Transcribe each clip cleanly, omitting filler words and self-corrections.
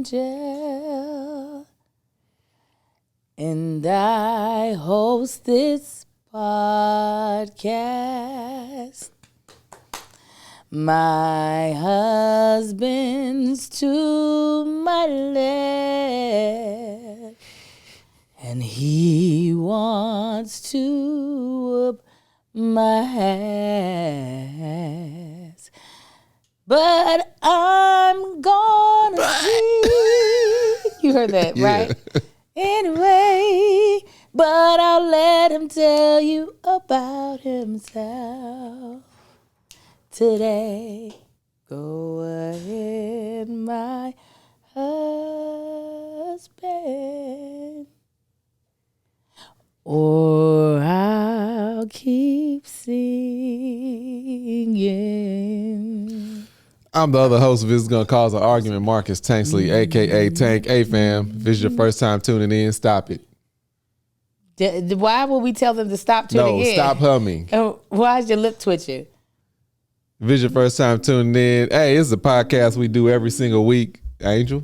angel, and I host this podcast. My husband's to my left, and he wants to whoop my ass. But I'm gonna see. You heard that, right? Anyway, but I'll let him tell you about himself today. Go ahead, my husband, or I'll keep singing. I'm the other host of This Is Gonna Cause an Argument, Marcus Tanksley, a.k.a. Tank. Hey, fam, if this is your first time tuning in, stop it. Why would we tell them to stop tuning in? No, stop humming. Why is your lip twitching? If this is your first time tuning in, hey, it's a podcast we do every single week, Angel.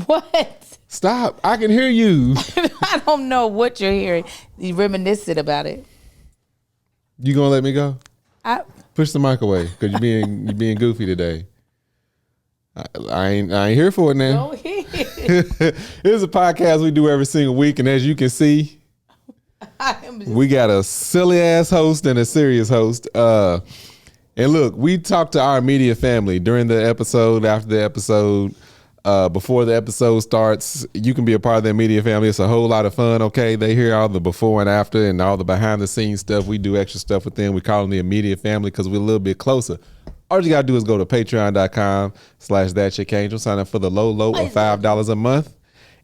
What? Stop. I can hear you. I don't know what you're hearing. You reminiscent about it. You gonna let me go? Push the mic away because you're being goofy today. I ain't here for it now. Go ahead. It's a podcast we do every single week, and as you can see, we got a silly ass host and a serious host. And look, we talk to our media family during the episode, after the episode, before the episode starts. You can be a part of their media family. It's a whole lot of fun. Okay, they hear all the before and after and all the behind the scenes stuff. We do extra stuff with them. We call them the immediate family because we're a little bit closer. All you gotta do is go to patreon.com/thatchickangel. Sign up for the low of $5 a month.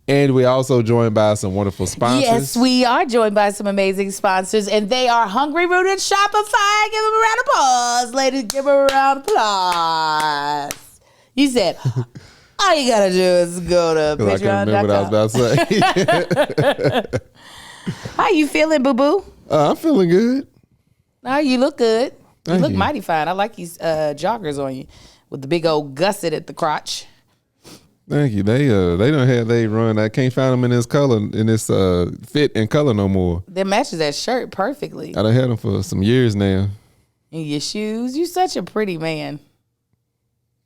And we also joined by some wonderful sponsors. Yes, we are joined by some amazing sponsors, and they are Hungry Rooted Shopify. Give them a round of applause. Ladies, give them a round of applause. You said, all you gotta do is go to patreon.com. I can't remember what I was about to say. How you feeling, boo-boo? I'm feeling good. Oh, you look good. You look you. mighty fine. I like these joggers on you with the big old gusset at the crotch. Thank you. They don't have they run. I can't find them in this color, in this fit and color no more. That matches that shirt perfectly. I done had them for some years now. And your shoes. You such a pretty man.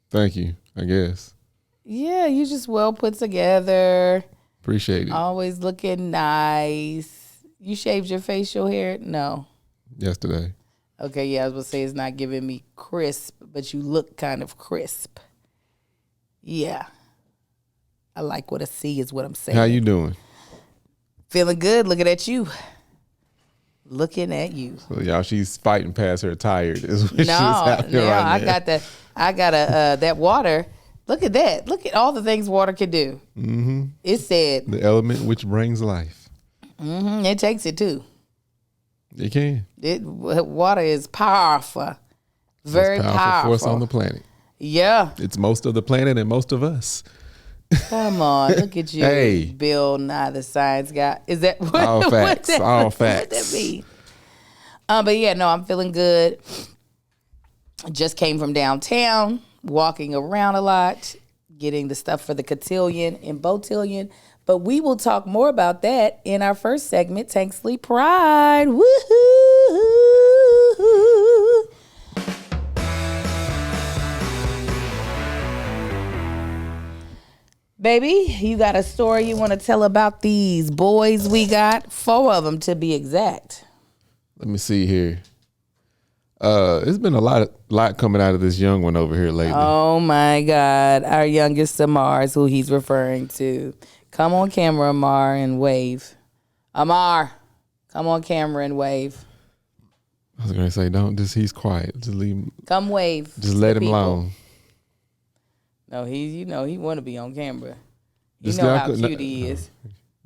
Thank you, I guess. Yeah, you just well put together. Appreciate it. Always looking nice. You shaved your facial hair? No. Yesterday. Okay, yeah, I was going to say it's not giving me crisp, but you look kind of crisp. Yeah. I like what I see is what I'm saying. How you doing? Feeling good. Looking at you. Looking at you. So y'all, she's fighting past her tired. Is what she's No, right I got that water. Look at that. Look at all the things water can do. Mm-hmm. It said. The element which brings life. Mm-hmm. It takes it too. It can. Water is powerful. Very most powerful. force on the planet. Yeah. It's most of the planet and most of us. Come on, look at you, Hey. Bill Nye the Science Guy. Is that what? All facts. All facts. What that mean? But yeah, no, I'm feeling good. Just came from downtown, walking around a lot, getting the stuff for the cotillion and botillion. But we will talk more about that in our first segment, Tanksley Pride. Woohoo! Baby, you got a story you want to tell about these boys we got? 4 of them to be exact. Let me see here. It's been a lot coming out of this young one over here lately. Oh my God. Our youngest Amar is who he's referring to. Come on camera, Amar, and wave. Amar, come on camera and wave. I was gonna say, he's quiet. Just leave him. Come wave. Just let him alone. No, he want to be on camera. You Just know how cute he is.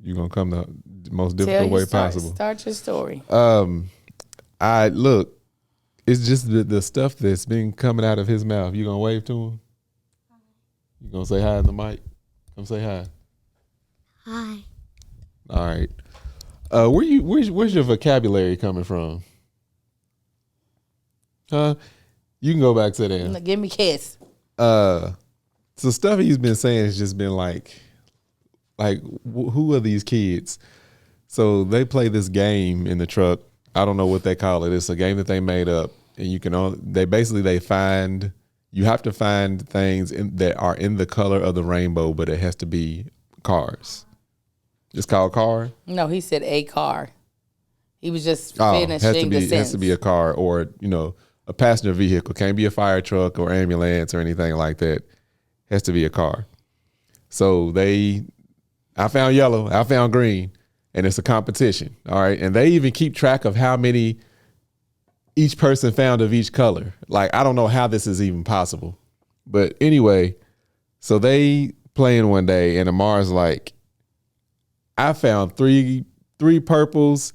You're gonna come the most difficult way possible. Start your story. Look, it's just the stuff that's been coming out of his mouth. You gonna wave to him? You gonna say hi in the mic? Come say hi. Hi. All right. Where's your vocabulary coming from? Huh? You can go back to that. Give me a kiss. So stuff he's been saying has just been like Like, who are these kids? So they play this game in the truck. I don't know what they call it. It's a game that they made up, and you have to find things that are in the color of the rainbow, but it has to be cars. It's called car? No, he said a car. He was just finishing the sentence. It has to be a car or, a passenger vehicle. Can't be a fire truck or ambulance or anything like that. It has to be a car. So I found yellow, I found green, and it's a competition. All right. And they even keep track of how many each person found of each color. Like, I don't know how this is even possible. But anyway, so they playing one day, and Amar's like, I found three purples,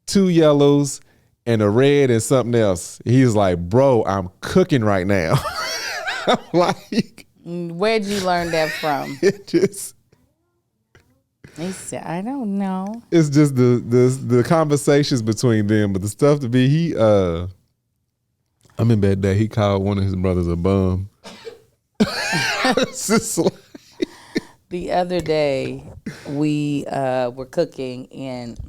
2 yellows, and a red and something else. He's like, bro, I'm cooking right now. I'm like, where'd you learn that from? He said, I don't know. It's just the conversations between them, but the stuff to be, I remember that day he called one of his brothers a bum. It's just like, the other day, we were cooking, and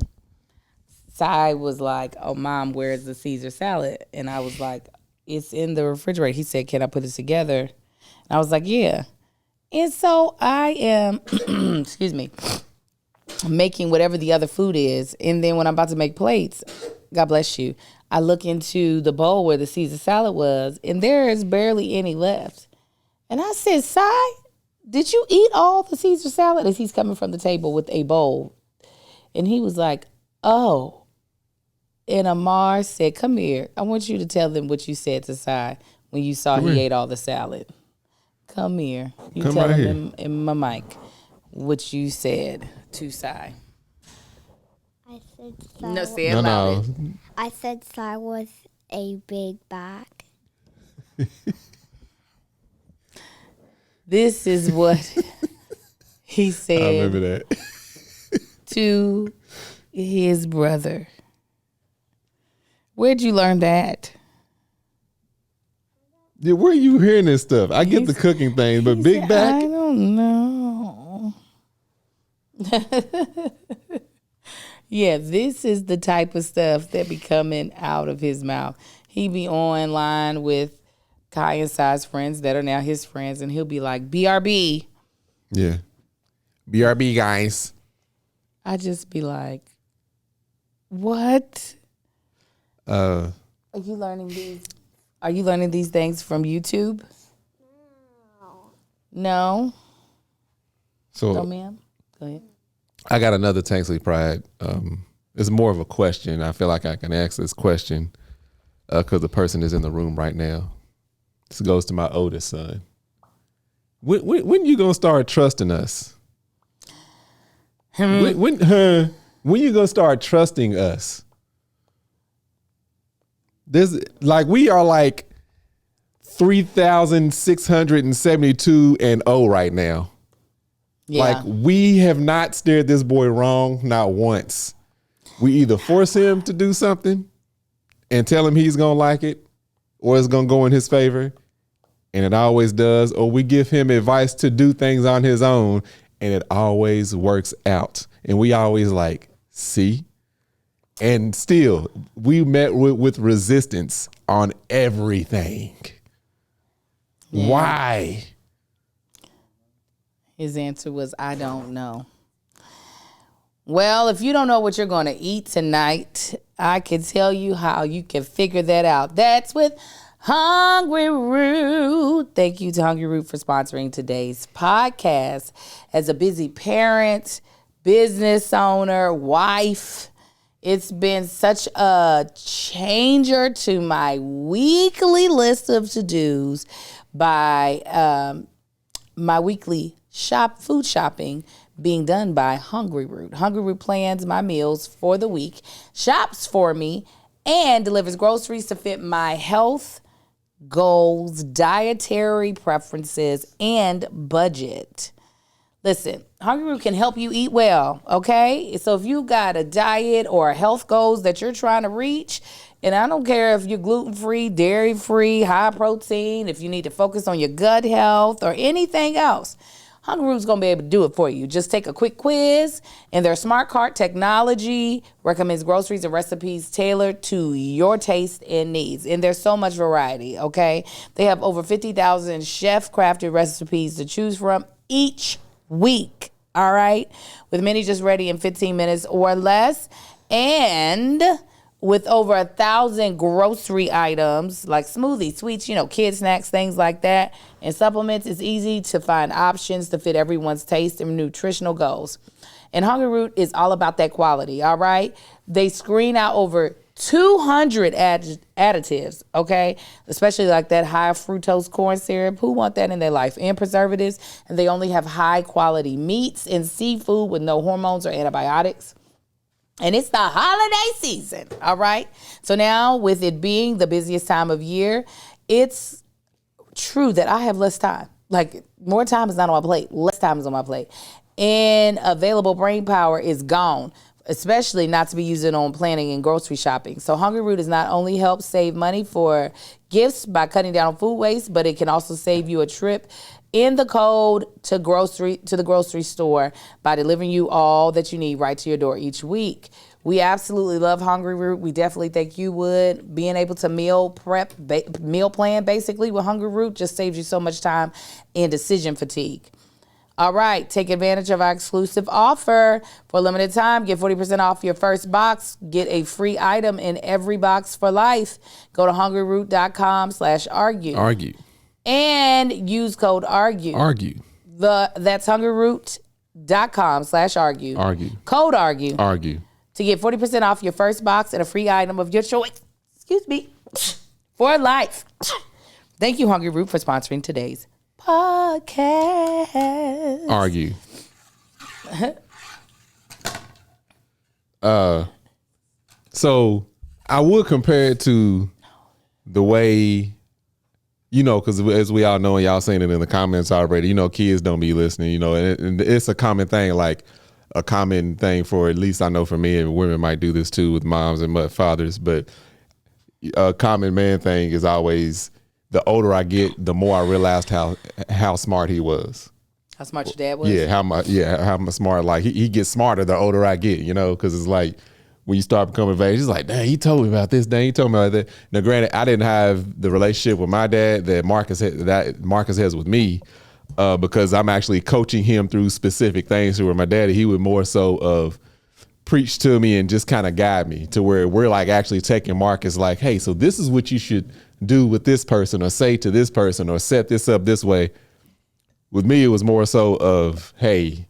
Sai was like, oh, Mom, where's the Caesar salad? And I was like, it's in the refrigerator. He said, can I put it together? And I was like, yeah. And so I am, excuse me, making whatever the other food is. And then when I'm about to make plates, God bless you, I look into the bowl where the Caesar salad was, and there is barely any left. And I said, Sai, did you eat all the Caesar salad? As he's coming from the table with a bowl. And he was like, oh. And Amar said, come here. I want you to tell them what you said to Sai when you saw he ate all the salad. Come here. You Come tell right him in my mic what you said to Sai. I said Sai. No, say it loud. I said Sai was a big bag. This is what he said. I remember that. To his brother. Where'd you learn that? Yeah, where are you hearing this stuff? I get the cooking thing, but big back? I don't know. Yeah, this is the type of stuff that be coming out of his mouth. He be online with Kai and Sai's friends that are now his friends, and he'll be like, BRB. Yeah. BRB, guys. I just be like, what? Are you learning these? Are you learning these things from YouTube? No? So, No, ma'am? Go ahead. I got another Tanksley Pride. It's more of a question. I feel like I can ask this question because the person is in the room right now. This goes to my oldest son. When you gonna start trusting us? When you gonna start trusting us? We are like 3,672 and 0 right now. Yeah. Like, we have not steered this boy wrong, not once. We either force him to do something and tell him he's gonna like it, or it's gonna go in his favor, and it always does, or we give him advice to do things on his own, and it always works out. And we always like, see? And still, we met with resistance on everything. Yeah. Why? His answer was, I don't know. Well, if you don't know what you're going to eat tonight, I can tell you how you can figure that out. That's with Hungry Root. Thank you to Hungry Root for sponsoring today's podcast. As a busy parent, business owner, wife, it's been such a changer to my weekly list of to-dos by my weekly food shopping being done by Hungry Root. Hungry Root plans my meals for the week, shops for me, and delivers groceries to fit my health goals, dietary preferences, and budget. Listen, Hungry Root can help you eat well, okay? So if you got a diet or health goals that you're trying to reach, and I don't care if you're gluten-free, dairy-free, high protein, if you need to focus on your gut health or anything else, Hungry Root's going to be able to do it for you. Just take a quick quiz, and their smart cart technology recommends groceries and recipes tailored to your taste and needs. And there's so much variety, okay? They have over 50,000 chef-crafted recipes to choose from each week, all right? With many just ready in 15 minutes or less. And with over 1,000 grocery items like smoothies, sweets, kid snacks, things like that, and supplements, it's easy to find options to fit everyone's taste and nutritional goals. And Hungry Root is all about that quality, all right? They screen out over 200 additives, okay? Especially like that high fructose corn syrup. Who want that in their life? And preservatives. And they only have high quality meats and seafood with no hormones or antibiotics. And it's the holiday season, all right? So now, with it being the busiest time of year, it's true that I have less time. Like, more time is not on my plate. Less time is on my plate. And available brain power is gone, especially not to be using on planning and grocery shopping. So Hungry Root has not only helped save money for gifts by cutting down on food waste, but it can also save you a trip in the code to the grocery store by delivering you all that you need right to your door each week. We absolutely love Hungry Root. We definitely think you would. Being able to meal plan basically with Hungry Root just saves you so much time and decision fatigue. All right, take advantage of our exclusive offer. For a limited time, get 40% off your first box. Get a free item in every box for life. Go to hungryroot.com/argue. Argue. And use code ARGUE. Argue. That's hungryroot.com/argue. Argue. Code ARGUE. Argue. To get 40% off your first box and a free item of your choice. For life. Thank you, Hungry Root, for sponsoring today's podcast. Argue. So I would compare it to the way, because as we all know, and y'all seen it in the comments already, kids don't be listening, and it's a common thing, like a common thing for, at least I know for me, and women might do this too with moms and fathers, but a common man thing is always, the older I get, the more I realized how smart he was. How smart your dad was? How much smart, like he gets smarter the older I get, because it's like, when you start becoming of age, it's like, dang, he told me about this, dang, he told me about that. Now, granted, I didn't have the relationship with my dad that Marcus has with me, because I'm actually coaching him through specific things. Where my daddy, he would more so of preach to me and just kind of guide me to where we're like actually taking Marcus like, hey, so this is what you should do with this person, or say to this person, or set this up this way. With me, it was more so of, hey,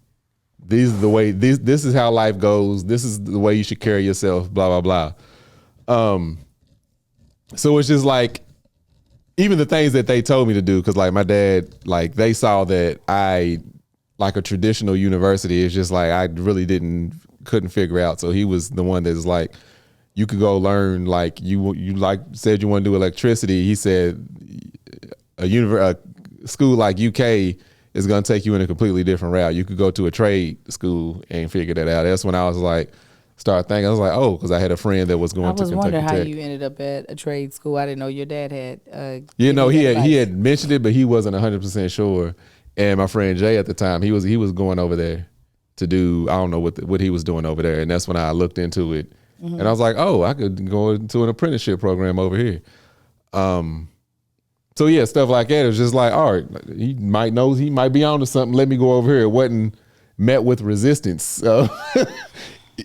this is how life goes. This is the way you should carry yourself, blah, blah, blah. So it's just like, even the things that they told me to do, because like my dad, like they saw that I, like a traditional university, it's just like I really couldn't figure out. So he was the one that's like, you could go learn, like you like said you want to do electricity. He said a school like UK is going to take you in a completely different route. You could go to a trade school and figure that out. That's when I was like, start thinking. I was like, oh, because I had a friend that was going to Kentucky Tech. I was wondering how you ended up at a trade school. I didn't know your dad had. He had mentioned it, but he wasn't 100% sure. And my friend Jay at the time, he was going over there to do, I don't know what he was doing over there. And that's when I looked into it. Mm-hmm. And I was like, oh, I could go into an apprenticeship program over here. So yeah, stuff like that. It was just like, all right, he might be onto something. Let me go over here. It wasn't met with resistance.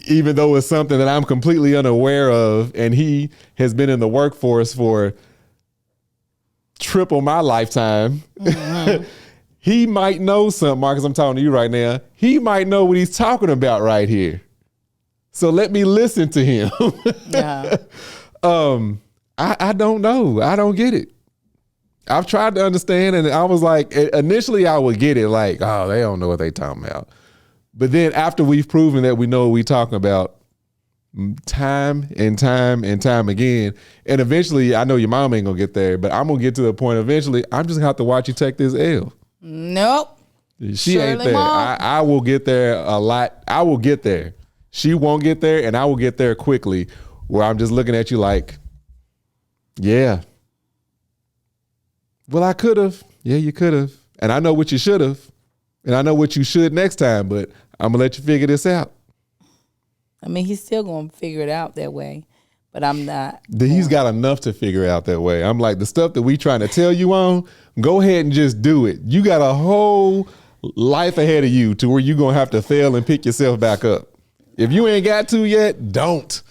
Even though it's something that I'm completely unaware of, and he has been in the workforce for triple my lifetime. Mm-hmm. He might know something, Marcus, I'm talking to you right now. He might know what he's talking about right here. So let me listen to him. Yeah. I don't know. I don't get it. I've tried to understand, and I was like, initially I would get it, like, oh, they don't know what they talking about. But then after we've proven that we know what we're talking about time and time and time again, and eventually, I know your mom ain't gonna get there, but I'm gonna get to the point eventually, I'm just gonna have to watch you take this L. Nope. She ain't there. I will get there a lot. I will get there. She won't get there, and I will get there quickly, where I'm just looking at you like, yeah. Well, I could have. Yeah, you could have. And I know what you should have. And I know what you should next time, but I'm going to let you figure this out. I mean, he's still going to figure it out that way, but I'm not. He's got enough to figure out that way. I'm like, the stuff that we trying to tell you on, go ahead and just do it. You got a whole life ahead of you to where you're going to have to fail and pick yourself back up. If you ain't got to yet, don't.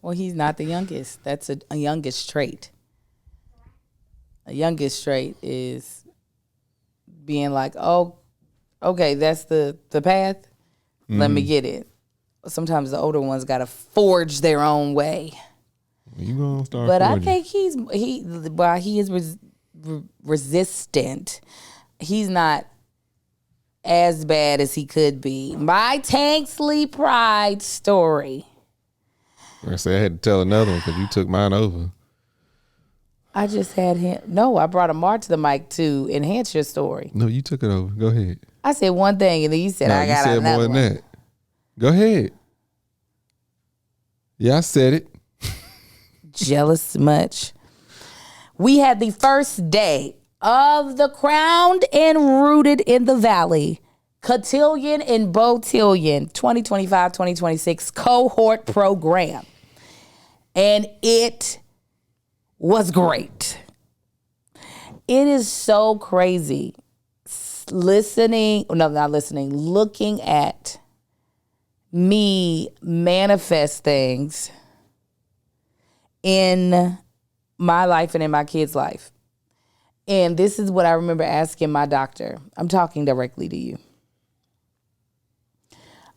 Well, he's not the youngest. That's a youngest trait. A youngest trait is being like, oh, okay, that's the path. Let me get it. Sometimes the older ones got to forge their own way. You gonna start but forging. I think while he is resistant, he's not as bad as he could be. My Tanksley pride story. I say I had to tell another one because you took mine over. I just had him. No, I brought Amar to the mic to enhance your story. No, you took it over. Go ahead. I said one thing, and then you said No, I got you said another more than one. that. Go ahead. Yeah, I said it. Jealous much. We had the first day of the Crowned and Rooted in the Valley Cotillion and Botillion 2025-2026 cohort program. And it was great. It is so crazy looking at me manifest things in my life and in my kids' life. And this is what I remember asking my doctor. I'm talking directly to you.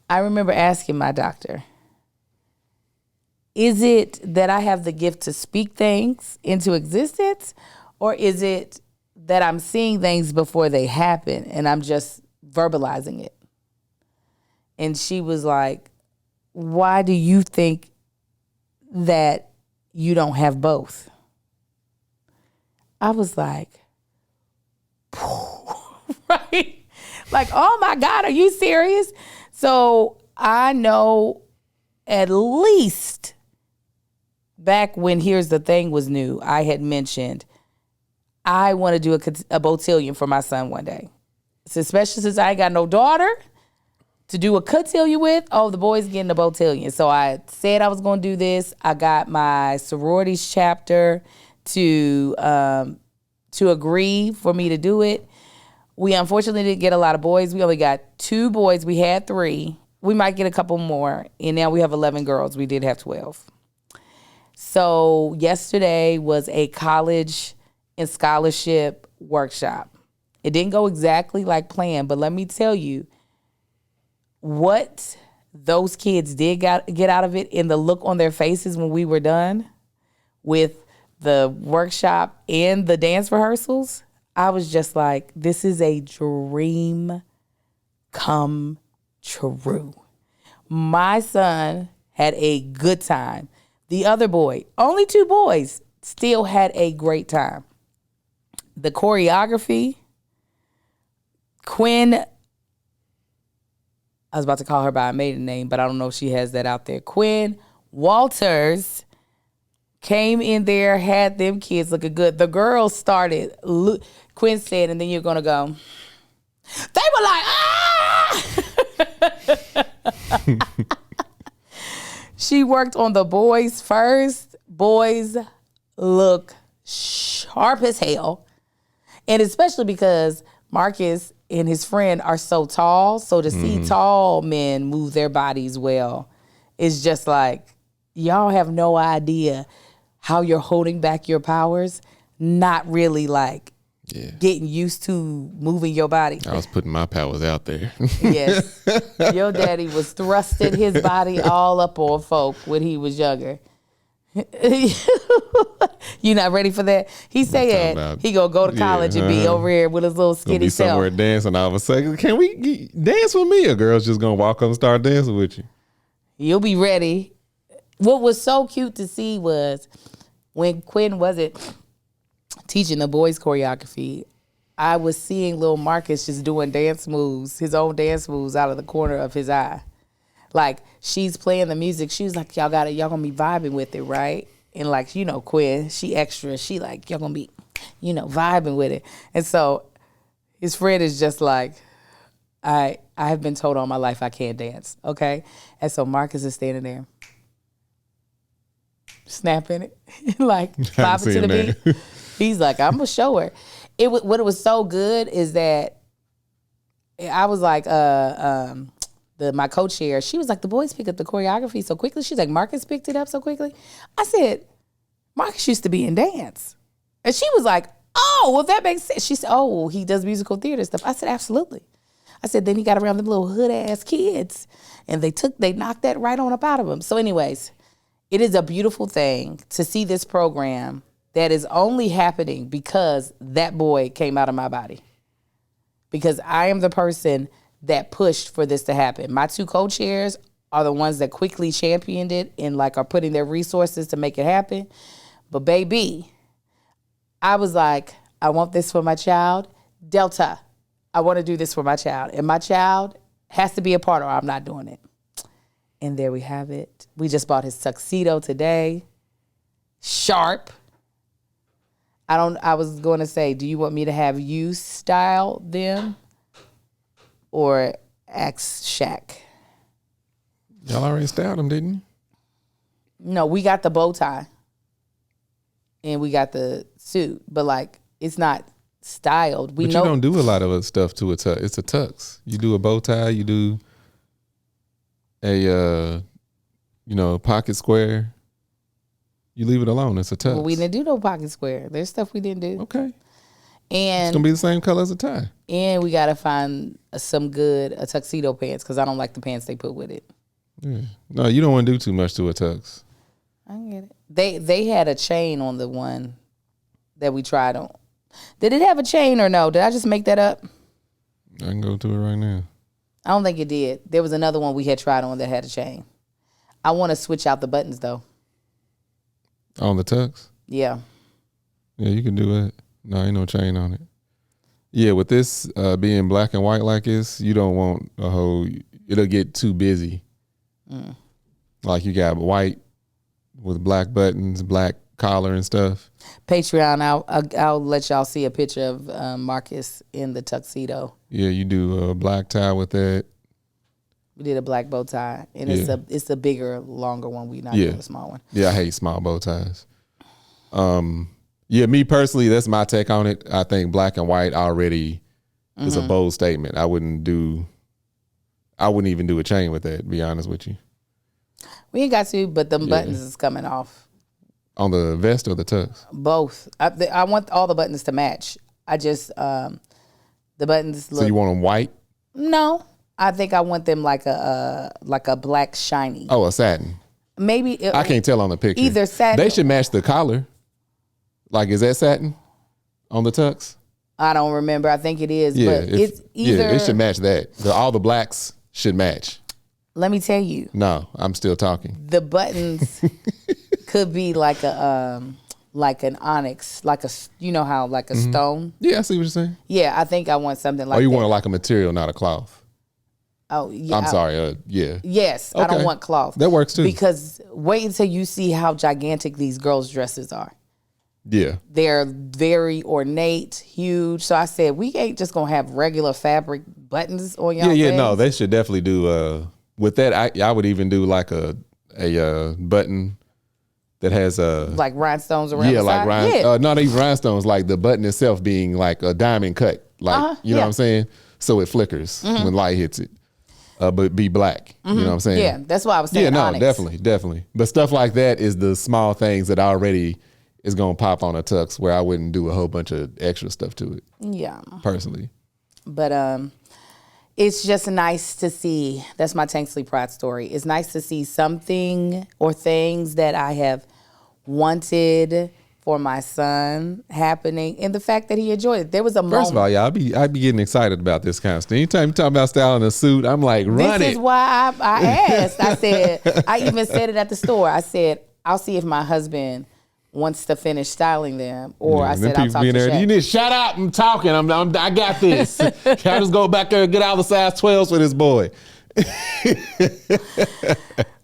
I remember asking my doctor, is it that I have the gift to speak things into existence, or is it that I'm seeing things before they happen and I'm just verbalizing it? And she was like, why do you think that you don't have both? I was like, right? Like, oh my God, are you serious? So I know at least back when Here's the Thing was new, I had mentioned I want to do a botillion for my son one day. So especially since I ain't got no daughter to do a cotillion with, the boy's getting a botillion. So I said I was going to do this. I got my sororities chapter to agree for me to do it. We unfortunately didn't get a lot of boys. We only got 2 boys. We had 3. We might get a couple more. And now we have 11 girls. We did have 12. So yesterday was a college and scholarship workshop. It didn't go exactly like planned, but let me tell you what those kids did get out of it and the look on their faces when we were done with the workshop and the dance rehearsals. I was just like, this is a dream come true. My son had a good time. The other boy, only 2 boys, still had a great time. The choreography, Quinn, I was about to call her by a maiden name, but I don't know if she has that out there. Quinn Walters came in there, had them kids looking good. The girls started, Quinn said, and then you're going to go, they were like, ah! She worked on the boys first. Boys look sharp as hell. And especially because Marcus and his friend are so tall. So to see tall men move their bodies well is just like, y'all have no idea how you're holding back your powers, not really like getting used to moving your body. I was putting my powers out there. Yes. Your daddy was thrusting his body all up on folk when he was younger. You not ready for that? He said he gonna go to college and be over here with his little skinny be self. Somewhere dancing all of a sudden. Can we dance with me? A girl's just gonna walk up and start dancing with you. You'll be ready. What was so cute to see was when Quinn wasn't teaching the boys choreography, I was seeing little Marcus just doing dance moves, his own dance moves out of the corner of his eye. Like, she's playing the music. She was like, y'all gonna be vibing with it, right? And like, Quinn, she extra. She like, y'all gonna be, vibing with it. And so His friend is just like, I have been told all my life I can't dance, okay? And so Marcus is standing there, snapping it, like bobbing to the beat. He's like, I'm gonna show her. What it was so good is that I was like, my co-chair, she was like, the boys pick up the choreography so quickly. She's like, Marcus picked it up so quickly. I said, Marcus used to be in dance. And she was like, oh, well, that makes sense. She said, oh, well, he does musical theater stuff. I said, absolutely. I said, then he got around them little hood-ass kids, and they knocked that right on up out of him. So anyways, it is a beautiful thing to see this program that is only happening because that boy came out of my body. Because I am the person that pushed for this to happen. My two co-chairs are the ones that quickly championed it and like are putting their resources to make it happen. But baby, I was like, I want this for my child. Delta, I want to do this for my child. And my child has to be a part or I'm not doing it. And there we have it. We just bought his tuxedo today. Sharp. I was going to say, do you want me to have you style them or ask Shaq? Y'all already styled them, didn't you? No, we got the bow tie. And we got the suit. But like, it's not styled. But you don't do a lot of stuff to a tux. It's a tux. You do a bow tie. You do a pocket square. You leave it alone. It's a tux. Well, we didn't do no pocket square. There's stuff we didn't do. Okay. And it's gonna be the same color as a tie. And we gotta find some good tuxedo pants because I don't like the pants they put with it. Yeah. No, you don't want to do too much to a tux. I get it. They had a chain on the one that we tried on. Did it have a chain or no? Did I just make that up? I can go to it right now. I don't think it did. There was another one we had tried on that had a chain. I want to switch out the buttons though. On the tux? Yeah. Yeah, you can do it. No, ain't no chain on it. Yeah, with this being black and white like this, you don't want a whole, it'll get too busy. Like you got white with black buttons, black collar and stuff. Patreon, I'll let y'all see a picture of Marcus in the tuxedo. Yeah, you do a black tie with that. We did a black bow tie, and it's a bigger, longer one. We not doing a small one. Yeah, I hate small bow ties. Yeah, me personally, that's my take on it. I think black and white already is a bold statement. I wouldn't even do a chain with that, to be honest with you. We ain't got to, but the buttons is coming off. On the vest or the tux? Both. I want all the buttons to match. I just, the buttons look. So you want them white? No. I think I want them like a black shiny. Oh, a satin. Maybe. I can't tell on the picture. Either satin. They should match the collar. Like, is that satin on the tux? I don't remember. I think it is. Yeah, but it's either. Yeah, it should match that. All the blacks should match. Let me tell you. No, I'm still talking. The buttons could be like an onyx, like a stone. Yeah, I see what you're saying. Yeah, I think I want something like that. Oh, you want like a material, not a cloth. Oh, yeah. I'm sorry. Yeah. Yes, okay. I don't want cloth. That works too. Because wait until you see how gigantic these girls' dresses are. Yeah. They're very ornate, huge. So I said, we ain't just going to have regular fabric buttons on y'all. Yeah, no, they should definitely do, with that, I would even do like a button that has like rhinestones around the like side? Not even rhinestones, like the button itself being like a diamond cut. Like, you know what I'm saying? So it flickers when light hits it. But be black. You know what I'm saying? Yeah, that's why I was saying onyx. Definitely. But stuff like that is the small things that already is going to pop on a tux where I wouldn't do a whole bunch of extra stuff to it. Yeah. Personally. But it's just nice to see. That's my Tanksley Pride story. It's nice to see something or things that I have wanted for my son happening, and the fact that he enjoyed it. There was a moment. First of all, yeah, I'd be getting excited about this kind of stuff. Anytime you talk about styling a suit, I'm like, run it. This is why I asked. I said, I even said it at the store. I said, I'll see if my husband wants to finish styling them, or I said, I'll talk to Shaq. You need to shut up. I'm talking. I got this. Can I just go back there and get all the size 12s for this boy?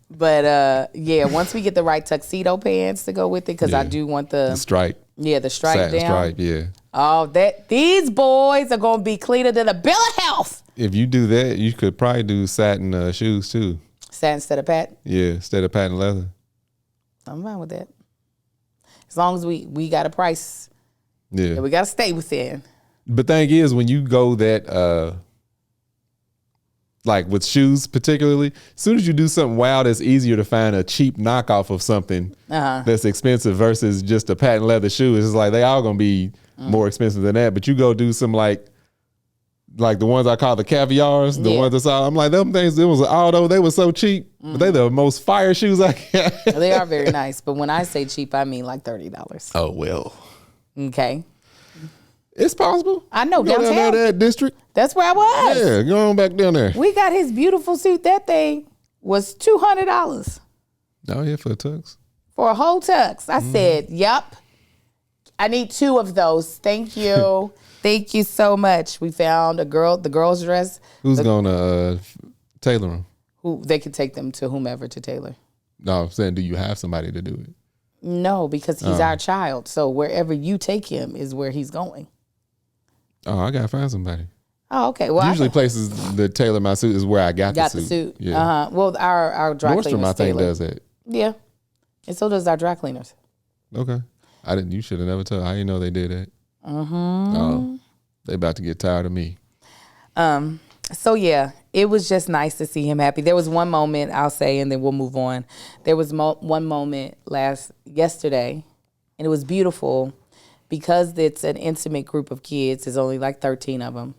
But yeah, once we get the right tuxedo pants to go with it, because I do want the stripe. Yeah, the stripe Satin down. stripe, yeah. Oh, these boys are gonna be cleaner than a bill of health. If you do that, you could probably do satin shoes too. Satin instead of patent? Yeah, instead of patent leather. I'm fine with that. As long as we got a price Yeah. that we gotta stay within. But thing is, when you go that, like with shoes particularly, as soon as you do something wild, it's easier to find a cheap knockoff of something that's expensive versus just a patent leather shoe. It's just like they all gonna be more expensive than that. But you go do some like the ones I call the caviars, the ones that's all, I'm like, them things, it was although they were so cheap, but they the most fire shoes I can. They are very nice, but when I say cheap, I mean like $30. Oh well. Okay. It's possible. I know, Go down downtown. there, that district. That's where I was. Yeah, go on back down there. We got his beautiful suit. That thing was $200 Oh yeah, for a tux. for a whole tux. I said, "Yep, I need 2 of those. Thank you, thank you so much." We found the girl's dress. Who's gonna tailor them? Who they could take them to whomever to tailor. No, I'm saying, do you have somebody to do it? No, because he's our child. So wherever you take him is where he's going. Oh, I gotta find somebody. Oh, okay. Well, Usually places that tailor my suit is where I got got the the suit. suit. Well, our dry Nordstrom, cleaners I think, tailor. does that. Yeah, and so does our dry cleaners. Okay. I didn't. You should have never told. I didn't know they did that. Oh, they about to get tired of me. So yeah, it was just nice to see him happy. There was one moment I'll say, and then we'll move on. There was one moment yesterday, and it was beautiful because it's an intimate group of kids. There's only like 13 of them.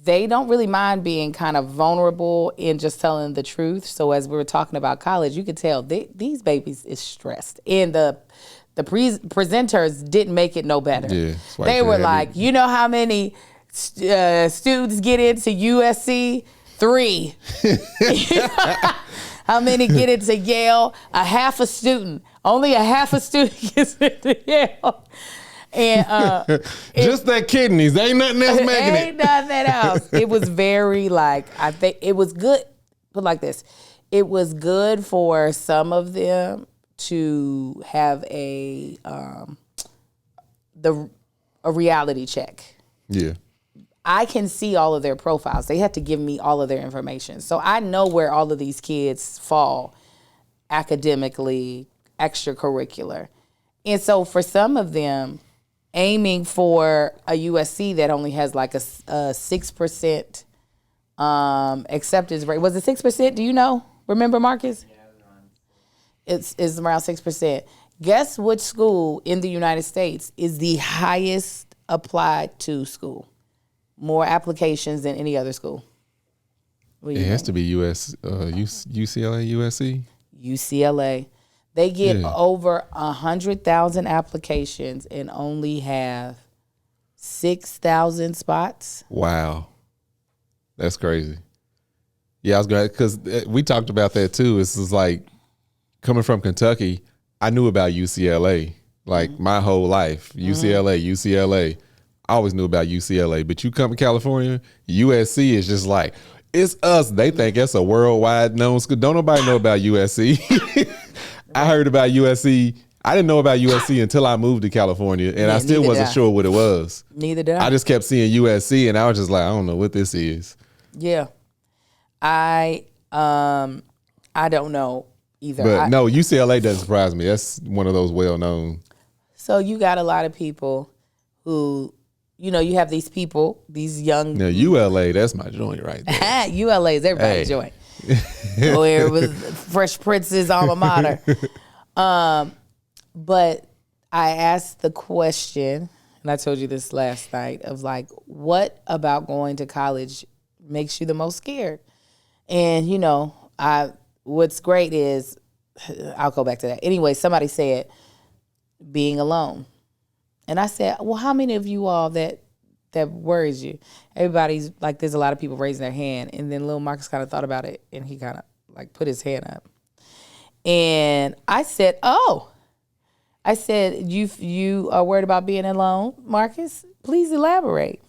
They don't really mind being kind of vulnerable and just telling the truth. So as we were talking about college, you could tell these babies is stressed, and the presenters didn't make it no better. Yeah, they were like, you know how many students get into USC? 3. How many get into Yale? A half a student. Only a half a student gets into Yale. And just that kidneys. Ain't nothing else making it. Ain't nothing else. It was very I think it was good. Put like this. It was good for some of them to have a reality check. Yeah. I can see all of their profiles. They had to give me all of their information. So I know where all of these kids fall academically, extracurricular. And so for some of them, aiming for a USC that only has like a 6% acceptance rate. Was it 6%? Do you know? Remember, Marcus? Yeah, it's around 6%. Guess which school in the United States is the highest applied to school? More applications than any other school. It has to be UCLA, USC. UCLA. They get over 100,000 applications and only have 6,000 spots. Wow. That's crazy. Yeah, I was glad because we talked about that too. It's just like coming from Kentucky, I knew about UCLA like my whole life. UCLA. I always knew about UCLA, but you come to California, USC is just like, it's us. They think it's a worldwide known school. Don't nobody know about USC. I heard about USC. I didn't know about USC until I moved to California, and I still wasn't sure what it was. Neither did I. I just kept seeing USC, and I was just like, I don't know what this is. Yeah. I don't know either. But no, UCLA doesn't surprise me. That's one of those well-known. So you got a lot of people who, you know, you have these people, these young. Now, ULA, that's my joint right there. ULA is everybody's joint. Where with Fresh Prince's alma mater. But I asked the question, and I told you this last night, of like, what about going to college makes you the most scared? And, you know, what's great is, I'll go back to that. Anyway, somebody said, being alone. And I said, well, how many of you all that worries you? Everybody's like, there's a lot of people raising their hand. And then little Marcus kind of thought about it, and he kind of like put his hand up. And I said, you are worried about being alone, Marcus? Please elaborate.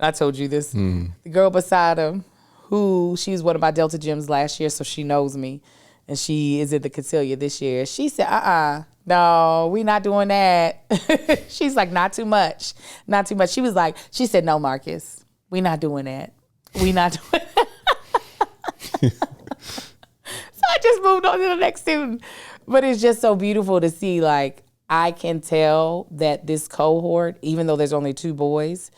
I told you this. The girl beside him, she was one of my Delta gyms last year, so she knows me. And she is at the Cotillion this year. She said, no, we not doing that. She's like, not too much. Not too much. She said, no, Marcus, we not doing that. We not doing that. So I just moved on to the next student. But it's just so beautiful to see, like, I can tell that this cohort, even though there's only 2 boys,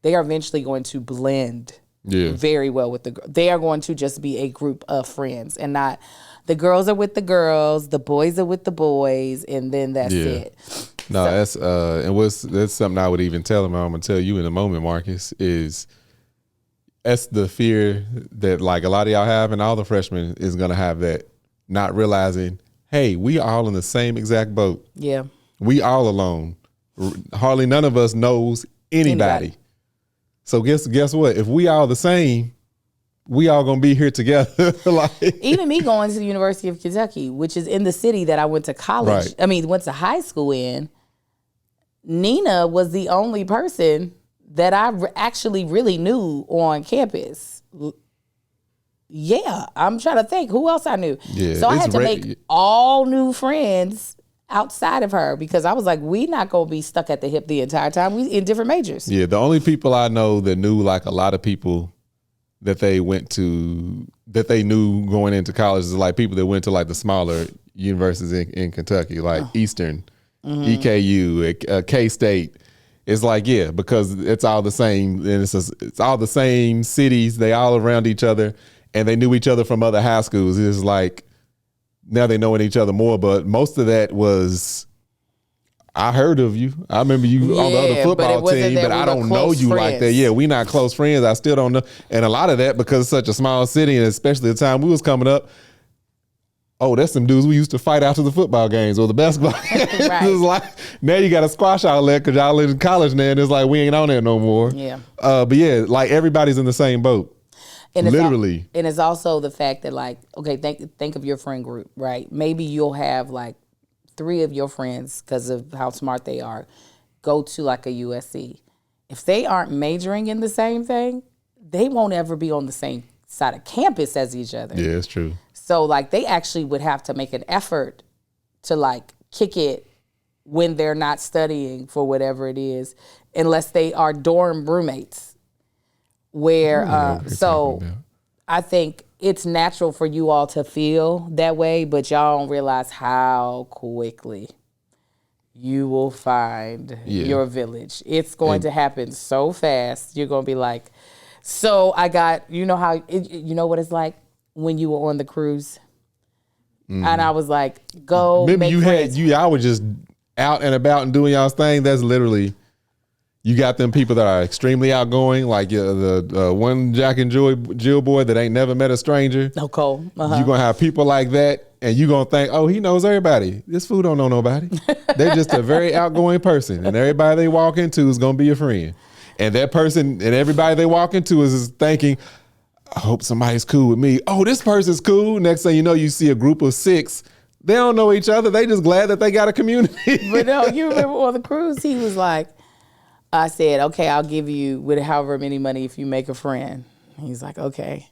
they are eventually going to blend very well with the girls. They are going to just be a group of friends and not the girls are with the girls, the boys are with the boys, and then that's it. No, that's that's something I would even tell them. I'm gonna tell you in a moment, Marcus, is that's the fear that like a lot of y'all have, and all the freshmen is gonna have that, not realizing, hey, we are all in the same exact boat. Yeah. We all alone. Hardly none of us knows anybody. So guess what? If we all the same, we all gonna be here together. Like, even me going to the University of Kentucky, which is in the city that I went to college. Right. I mean, went to high school in. Nina was the only person that I actually really knew on campus. Yeah, I'm trying to think who else I knew. Yeah, so I had to make all new friends outside of her because I was like, we not gonna be stuck at the hip the entire time. We in different majors. Yeah, the only people I know that knew like a lot of people that they knew going into college is like people that went to like the smaller universities in Kentucky, like Eastern, EKU, K-State. It's like, yeah, because it's all the same, and it's all the same cities. They all around each other, and they knew each other from other high schools. It's like now they knowing each other more, but most of that was, I heard of you. I remember you on the other football team, but I don't know you like that. Yeah, we not close friends. I still don't know. And a lot of that because it's such a small city, and especially the time we was coming up, oh, that's some dudes we used to fight after the football games or the basketball games. Right. It's like, now you got a squash outlet because y'all in college now, and it's like, we ain't on there no more. Yeah. But yeah, like everybody's in the same boat. And literally. And it's also the fact that like, okay, think of your friend group, right? Maybe you'll have like 3 of your friends, because of how smart they are, go to like a USC. If they aren't majoring in the same thing, they won't ever be on the same side of campus as each other. Yeah, it's true. So like they actually would have to make an effort to like kick it when they're not studying for whatever it is, unless they are dorm roommates. Where so I think it's natural for you all to feel that way, but y'all don't realize how quickly you will find your village. It's going to happen so fast. You're going to be like, so I got, you know how, you know what it's like when you were on the cruise? And I was like, go Remember make you friends. y'all were just out and about and doing y'all's thing. That's literally, you got them people that are extremely outgoing, like the one Jack and Jill boy that ain't never met a stranger. No, Cole. You're going to have people like that, and you're going to think, oh, he knows everybody. This fool don't know nobody. They're just a very outgoing person, and everybody they walk into is going to be a friend. And that person and everybody they walk into is thinking, I hope somebody's cool with me. Oh, this person's cool. Next thing you know, you see a group of 6. They don't know each other. They just glad that they got a community. But no, you remember on the cruise, he was like, I said, okay, I'll give you with however many money if you make a friend. He's like, okay.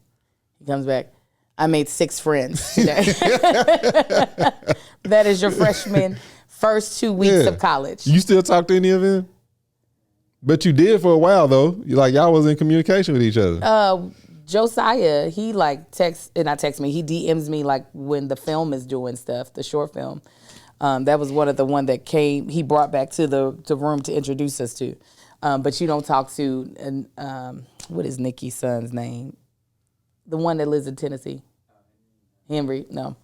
He comes back. I made 6 friends today. That is your freshman first 2 weeks of college. You still talk to any of them? But you did for a while though. Y'all was in communication with each other. Josiah, he like texts, and not text me, he DMs me like when the film is doing stuff, the short film. That was one of the one that came, he brought back to the room to introduce us to. But you don't talk to, what is Nikki's son's name? The one that lives in Tennessee. Henry, no.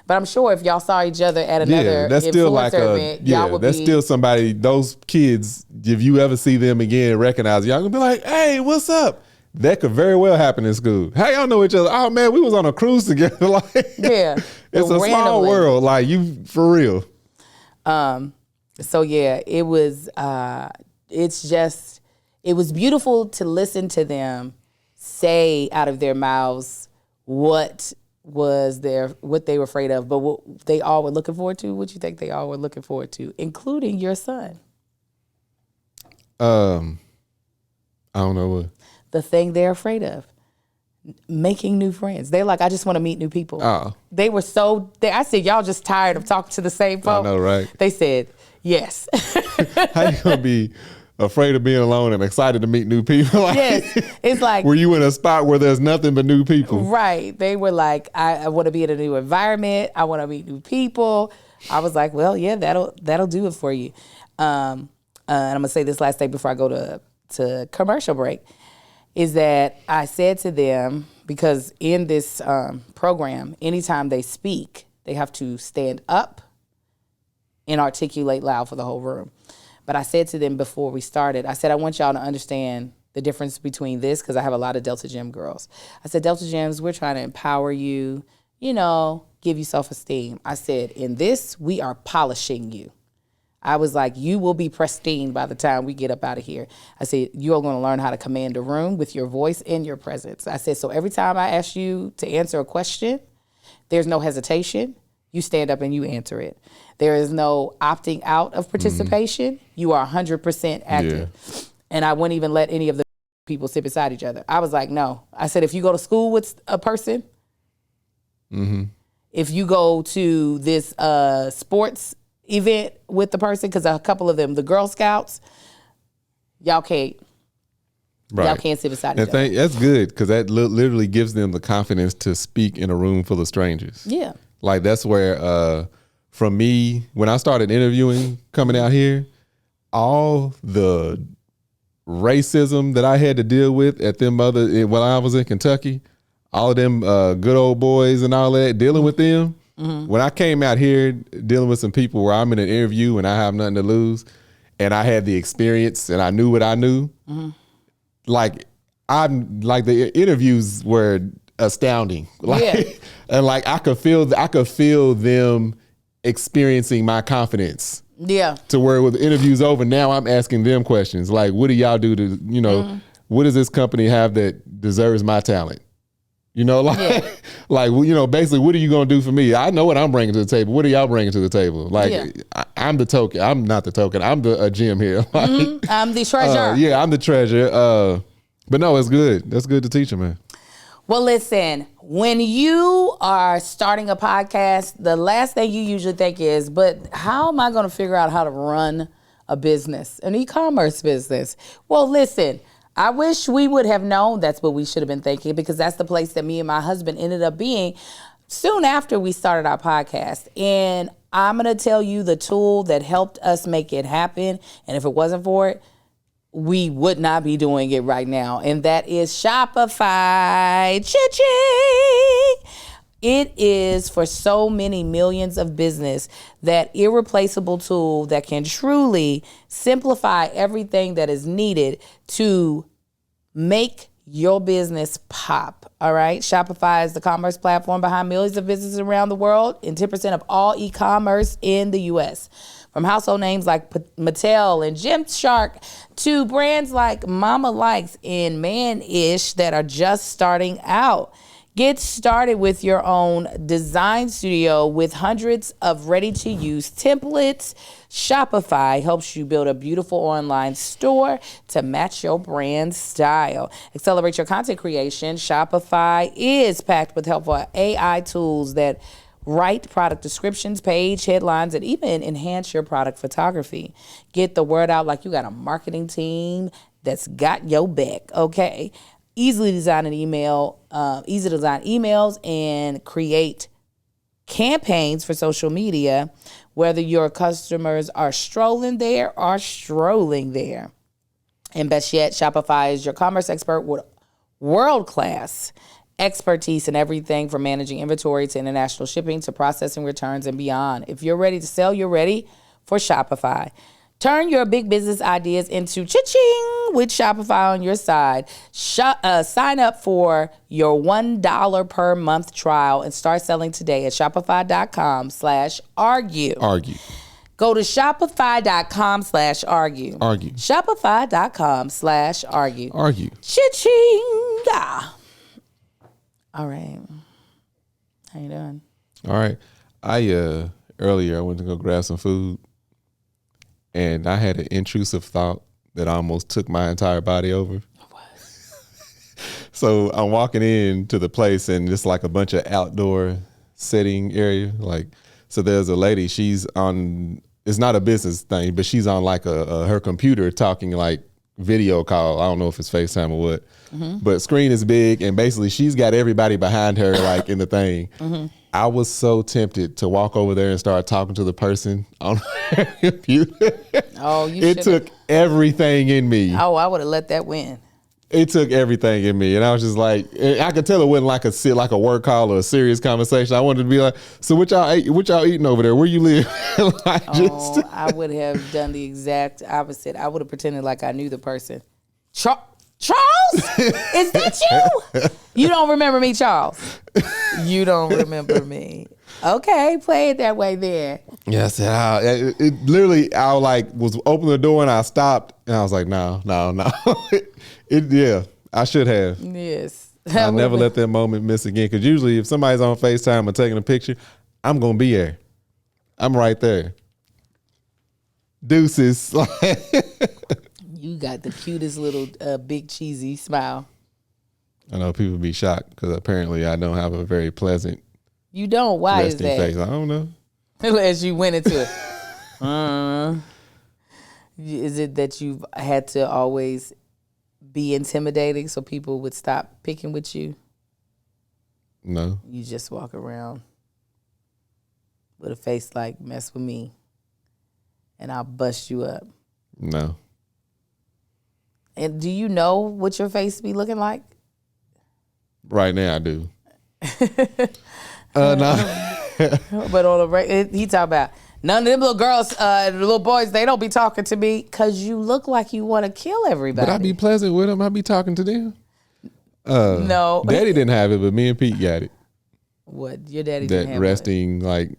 But I'm sure if y'all saw each other at another that's still like event, y'all would that's still somebody, those kids, if you ever see them again, recognize y'all gonna be like, hey, what's up? That could very well happen in school. Hey, y'all know each other. Oh man, we was on a cruise together. Like, yeah. It's a small world. Like, you, for real. So yeah, it was, it was beautiful to listen to them say out of their mouths what they were afraid of, but what they all were looking forward to. What you think they all were looking forward to, including your son? I don't know what. The thing they're afraid of. making new friends. They're like, I just want to meet new people. Oh. They were I said, y'all just tired of talking to the same folks? I know, right? They said, yes. How you gonna be afraid of being alone and excited to meet new people? Like, Yes. It's like, were you in a spot where there's nothing but new people? right. They were like, I want to be in a new environment. I want to meet new people. I was like, well, yeah, that'll do it for you. And I'm gonna say this last thing before I go to commercial break, is that I said to them, because in this program, anytime they speak, they have to stand up and articulate loud for the whole room. But I said to them before we started, I said, I want y'all to understand the difference between this, because I have a lot of Delta Gym girls. I said, Delta Gyms, we're trying to empower you, give you self-esteem. I said, in this, we are polishing you. I was like, you will be pristine by the time we get up out of here. I said, you're going to learn how to command a room with your voice and your presence. I said, so every time I ask you to answer a question, there's no hesitation. You stand up and you answer it. There is no opting out of participation. You are 100% active. Yeah. And I wouldn't even let any of the people sit beside each other. I was like, no. I said, if you go to school with a person, if you go to this sports event with the person, because a couple of them, the Girl Scouts, y'all can't. Right. Y'all can't sit beside each other. That's good, because that literally gives them the confidence to speak in a room full of strangers. Yeah. Like, that's where, from me, when I started interviewing coming out here, all the racism that I had to deal with when I was in Kentucky, all of them good old boys and all that, dealing with them. When I came out here dealing with some people where I'm in an interview and I have nothing to lose, and I had the experience and I knew what I knew, like the interviews were astounding. Like, and like I could feel them experiencing my confidence. Yeah. To where with the interview's over, now I'm asking them questions like, what do y'all do to, what does this company have that deserves my talent? Basically, what are you going to do for me? I know what I'm bringing to the table. What are y'all bringing to the table? Like, I'm the token. I'm not the token. I'm the gem here. Like, I'm the treasure. I'm the treasure. But no, it's good. That's good to teach them, man. Well, listen, when you are starting a podcast, the last thing you usually think is, but how am I going to figure out how to run a business, an e-commerce business? Well, listen, I wish we would have known that's what we should have been thinking, because that's the place that me and my husband ended up being soon after we started our podcast. And I'm going to tell you the tool that helped us make it happen. And if it wasn't for it, we would not be doing it right now. And that is Shopify. Cha-ching! It is, for so many millions of business, that irreplaceable tool that can truly simplify everything that is needed to make your business pop. All right. Shopify is the commerce platform behind millions of businesses around the world and 10% of all e-commerce in the U.S. From household names like Mattel and Gymshark to brands like Mama Likes and Man-ish that are just starting out. Get started with your own design studio with hundreds of ready-to-use templates. Shopify helps you build a beautiful online store to match your brand style. Accelerate your content creation. Shopify is packed with helpful AI tools that write product descriptions, page headlines, and even enhance your product photography. Get the word out like you got a marketing team that's got your back, okay? Easy to design emails and create campaigns for social media, whether your customers are strolling there or strolling there. And best yet, Shopify is your commerce expert with world-class expertise in everything from managing inventory to international shipping to processing returns and beyond. If you're ready to sell, you're ready for Shopify. Turn your big business ideas into cha-ching with Shopify on your side. Sign up for your $1 per month trial and start selling today at shopify.com/argue. Argue. Go to shopify.com/argue. Argue. Shopify.com/argue. Argue. Cha-ching. All right. How you doing? All right. Earlier I went to go grab some food, and I had an intrusive thought that almost took my entire body over. What? So I'm walking into the place and it's like a bunch of outdoor setting area. Like, so there's a lady, she's on, it's not a business thing, but she's on like her computer talking like video call. I don't know if it's FaceTime or what, but screen is big and basically she's got everybody behind her like in the thing. I was so tempted to walk over there and start talking to the person on her computer. Oh, it took everything in me. Oh, I would have let that win. It took everything in me, and I was just like, I could tell it wasn't like a work call or a serious conversation. I wanted to be like, so what y'all eating over there? Where you live? I would have done the exact opposite. I would have pretended like I knew the person. Charles, is that you? You don't remember me, Charles? You don't remember me? Okay, play it that way then. Yeah, I said, it literally, I was opening the door and I stopped, and I was like, no. Yeah, I should have. Yes. I'll never let that moment miss again. Because usually if somebody's on FaceTime or taking a picture, I'm going to be there. I'm right there. Deuces. You got the cutest little big cheesy smile. I know people be shocked because apparently I don't have a very pleasant You don't? Why is resting that? face. I don't know. As you went into it. Is it that you've had to always be intimidating so people would stop picking with you? No. You just walk around with a face like, mess with me and I'll bust you up. No. And do you know what your face be looking like? Right now I do. No. But on the he talk about none of them little girls, little boys, they don't be talking to me because you look like you want to kill everybody. But I be pleasant with them. I be talking to them. No. Daddy didn't have it, but me and Pete got it. What? Your daddy that didn't have resting, like.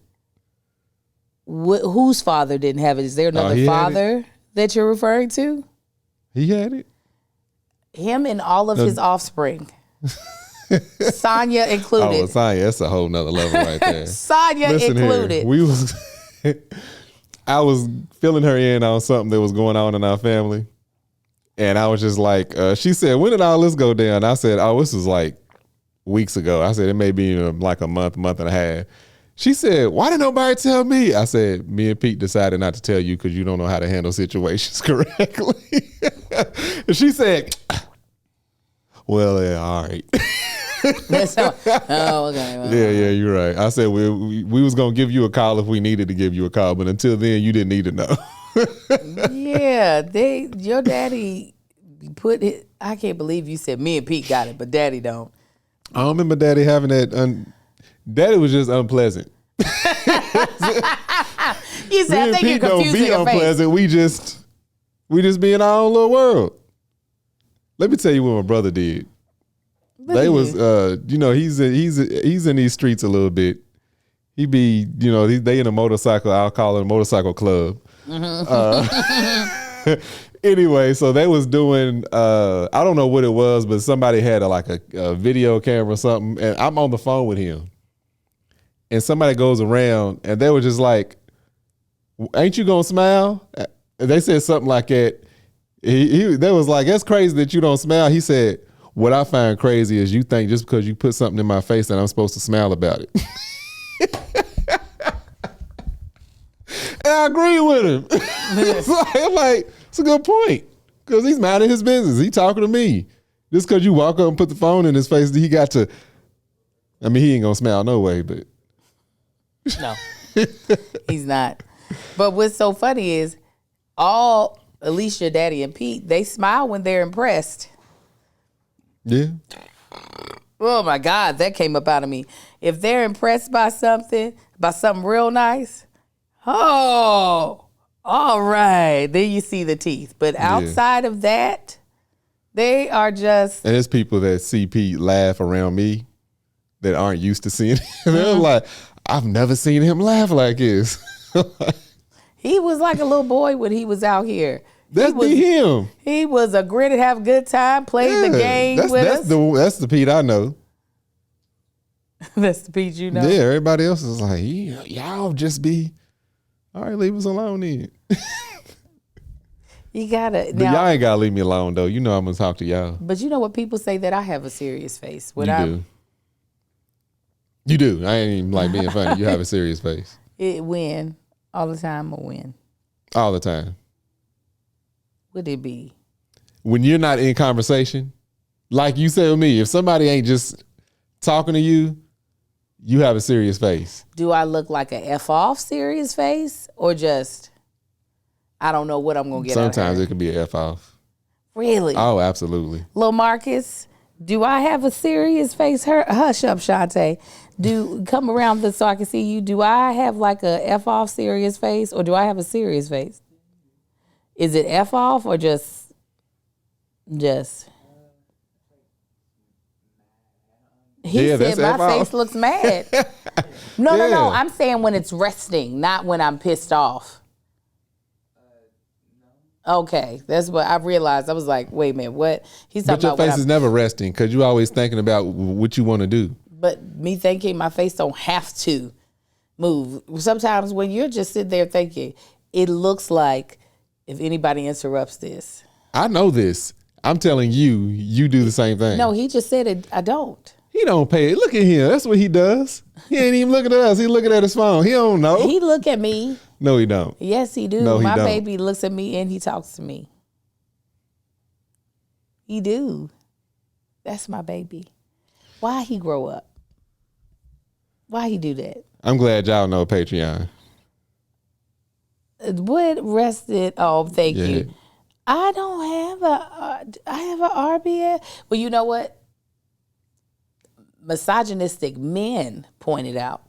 Whose father didn't have it? Is there another father that you're referring to? He had it? Him and all of his offspring. Sonya included. Oh, Sonya, that's a whole nother level right there. Sonya included. Here, I was filling her in on something that was going on in our family. And I was just like, she said, when did all this go down? I said, oh, this was like weeks ago. I said, it may be like a month and a half. She said, why didn't nobody tell me? I said, me and Pete decided not to tell you because you don't know how to handle situations correctly. And she said, well, yeah, all right. Oh, okay. Well, Yeah, you're right. I said we was going to give you a call if we needed to give you a call, but until then, you didn't need to know. Yeah, your daddy put it. I can't believe you said me and Pete got it, but daddy don't. I don't remember daddy having that. Daddy was just unpleasant. You said, I think you're confusing don't be your unpleasant. face. We just be in our own little world. Let me tell you what my brother did. They was, he's in these streets a little bit. He be, they in a motorcycle. I'll call it a motorcycle club. Anyway, so they was doing, I don't know what it was, but somebody had a video camera or something, and I'm on the phone with him. And somebody goes around, and they were just like, ain't you gonna smile? And they said something like that. They was like, that's crazy that you don't smile. He said, what I find crazy is you think just because you put something in my face that I'm supposed to smile about it. And I agree with him. I'm like, it's a good point. Because he's minding his business. He talking to me. Just because you walk up and put the phone in his face, he got to, I mean, he ain't going to smile no way, but. No, he's not. But what's so funny is Alicia, Daddy, and Pete, they smile when they're impressed. Yeah. Oh my God, that came up out of me. If they're impressed by something real nice, oh, all right. Then you see the teeth. But outside of that, they are just. And there's people that see Pete laugh around me that aren't used to seeing him. They're like, I've never seen him laugh like this. He was like a little boy when he was out here. That's him. He was a grin and have a good time, played the game with us. That's the Pete I know. That's the Pete you know? Yeah, everybody else is like, y'all just be, all right, leave us alone then. You gotta. But y'all ain't gotta leave me alone though. You know I'm gonna talk to y'all. But you know what people say that I have a serious face. You do. I ain't even like being funny. You have a serious face. It win all the time. A win all the time. Would it be when you're not in conversation? Like you said with me, if somebody ain't just talking to you, you have a serious face. Do I look like a F off serious face or just? I don't know what I'm going to get Sometimes out of her. It could be a F off. Really? Oh, absolutely. Lil Marcus, do I have a serious face? Hush up, Shantae. Come around so I can see you. Do I have like a F off serious face or do I have a serious face? Is it F off or just? He said my face looks mad. No. I'm saying when it's resting, not when I'm pissed off. Okay, that's what I realized. I was like, wait a minute, what? He's talking about. But your face is never resting because you're always thinking about what you want to do. But me thinking my face don't have to move. Sometimes when you're just sitting there thinking, it looks like if anybody interrupts this. I know this. I'm telling you, you do the same thing. No, he just said it. I don't. He don't pay it. Look at him. That's what he does. He ain't even looking at us. He looking at his phone. He don't know. He look at me. No, he don't. Yes, he do. No, he My don't. baby looks at me and he talks to me. He do. That's my baby. Why he grow up? Why he do that? I'm glad y'all know Patreon. What rested? Oh, thank you. I don't have I have a RBS. Well, you know what? Misogynistic men pointed out.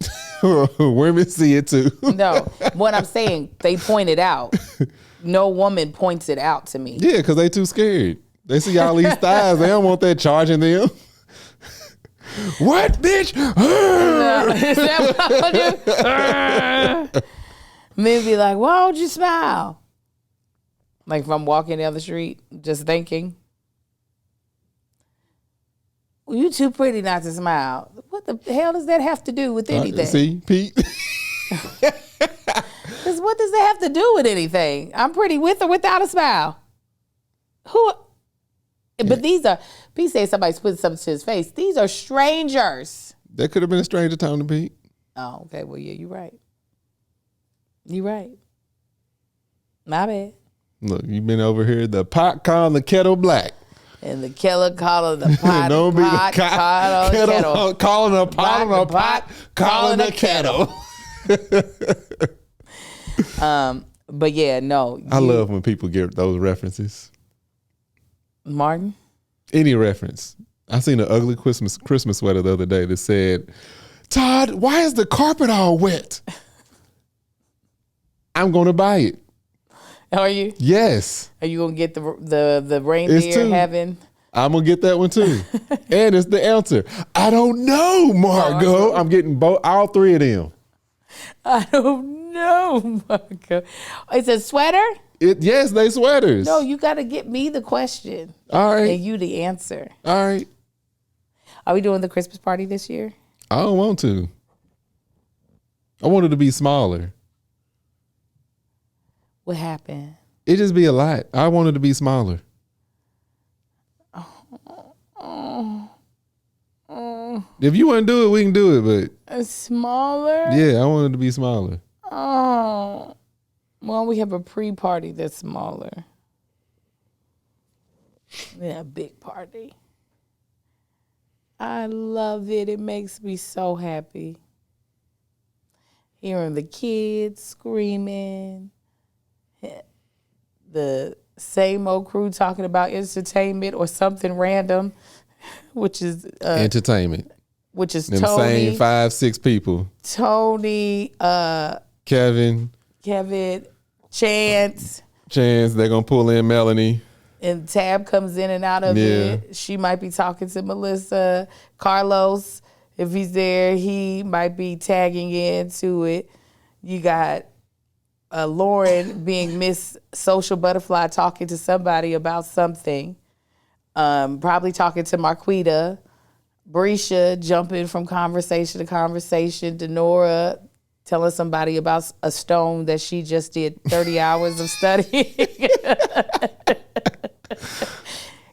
Women see it too. No, what I'm saying, they pointed out. No woman points it out to me. Yeah, because they too scared. They see all these thighs. They don't want that charging them. What, bitch? Is that what I do? Men be like, why don't you smile? Like if I'm walking down the street, just thinking, well, you too pretty not to smile. What the hell does that have to do with anything? See, Pete? Because what does that have to do with anything? I'm pretty with or without a smile. Who? But these are, Pete said somebody's putting something to his face. These are strangers. That could have been a stranger talking to Pete. Oh, okay. Well, yeah, you're right. You're right. My bad. Look, you've been over here. The pot calling the kettle black. And the kettle calling the pot, Don't be pot, the calling the kettle. Calling a pot on a pot, calling a kettle. But yeah, no. I love when people get those references. Martin? Any reference. I seen an ugly Christmas sweater the other day that said, Todd, why is the carpet all wet? I'm going to buy it. Are you? Yes. Are you gonna get the reindeer having? I'm gonna get that one too. And it's the answer. I don't know, Margot. I'm getting all three of them. I don't know, Margot. It's a sweater? Yes, they sweaters. No, you gotta get me the question. All right. And you the answer. All right. Are we doing the Christmas party this year? I don't want to. I want it to be smaller. What happened? It just be a lot. I want it to be smaller. If you want to do it, we can do it, but smaller? Yeah, I want it to be smaller. Oh. Well, we have a pre-party that's smaller. Yeah, a big party. I love it. It makes me so happy. Hearing the kids screaming. The same old crew talking about entertainment or something random, which is entertainment. Which is them Tony, same 5-6 people. Tony, Kevin, Chance. They're gonna pull in Melanie. And Tab comes in and out of it. She might be talking to Melissa. Carlos, if he's there, he might be tagging into it. You got Lauren being Miss Social Butterfly talking to somebody about something. Probably talking to Marquita. Brisha jumping from conversation to conversation. Denora telling somebody about a stone that she just did 30 hours of studying.